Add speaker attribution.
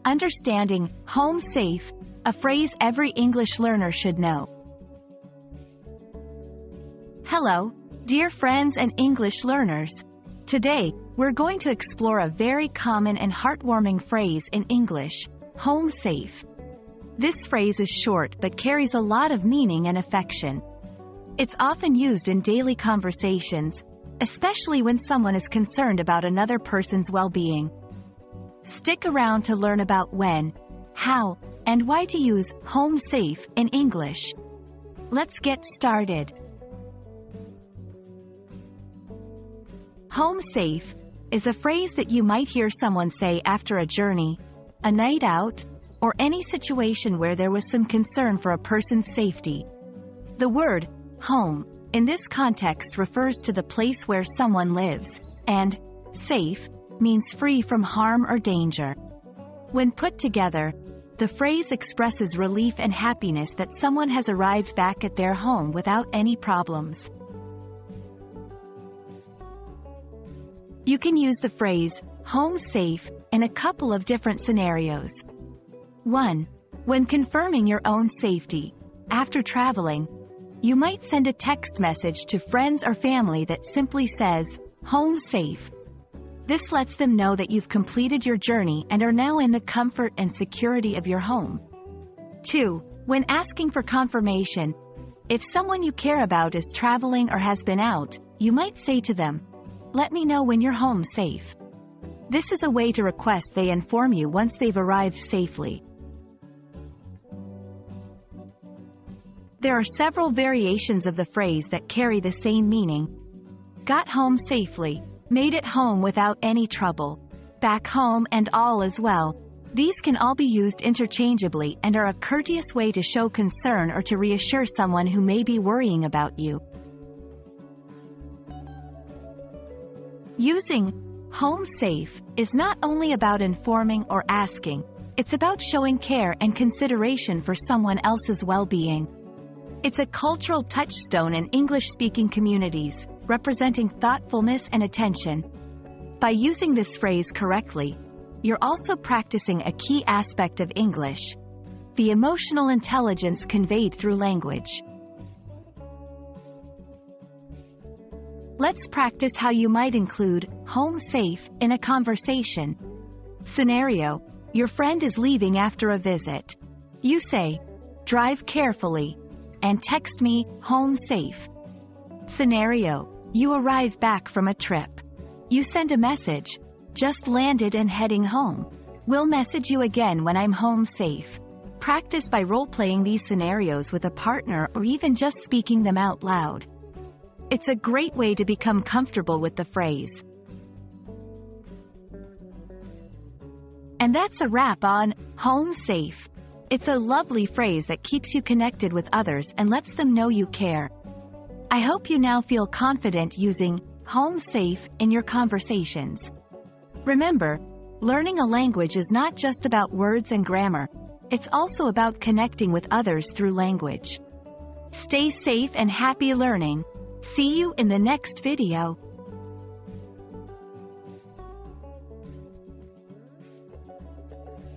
Speaker 1: Understanding home safe, a phrase every English learner should know. Hello, dear friends and English learners. Today, we're going to explore a very common and heartwarming phrase in English, home safe. This phrase is short but carries a lot of meaning and affection. It's often used in daily conversations, especially when someone is concerned about another person's well-being. Stick around to learn about when, how, and why to use home safe in English. Let's get started. Home safe is a phrase that you might hear someone say after a journey, a night out, or any situation where there was some concern for a person's safety. The word home in this context refers to the place where someone lives, and safe means free from harm or danger. When put together, the phrase expresses relief and happiness that someone has arrived back at their home without any problems. You can use the phrase home safe in a couple of different scenarios. 1. When confirming your own safety. After traveling, you might send a text message to friends or family that simply says, home safe. This lets them know that you've completed your journey and are now in the comfort and security of your home. 2. When asking for confirmation. If someone you care about is traveling or has been out, you might say to them, let me know when you're home safe. This is a way to request they inform you once they've arrived safely. There are several variations of the phrase that carry the same meaning. Got home safely. Made it home without any trouble. Back home and all is well. These can all be used interchangeably and are a courteous way to show concern or to reassure someone who may be worrying about you. Using home safe is not only about informing or asking, it's about showing care and consideration for someone else's well-being. It's a cultural touchstone in English-speaking communities, representing thoughtfulness and attention. By using this phrase correctly, you're also practicing a key aspect of English, the emotional intelligence conveyed through language. Let's practice how you might include home safe in a conversation. Scenario: your friend is leaving after a visit. You say, drive carefully, and text me, home safe. Scenario: you arrive back from a trip. You send a message, just landed and heading home. We'll message you again when I'm home safe. Practice by role-playing these scenarios with a partner or even just speaking them out loud. It's a great way to become comfortable with the phrase. And that's a wrap on home safe. It's a lovely phrase that keeps you connected with others and lets them know you care. I hope you now feel confident using home safe in your conversations. Remember, learning a language is not just about words and grammar. It's also about connecting with others through language. Stay safe and happy learning. See you in the next video.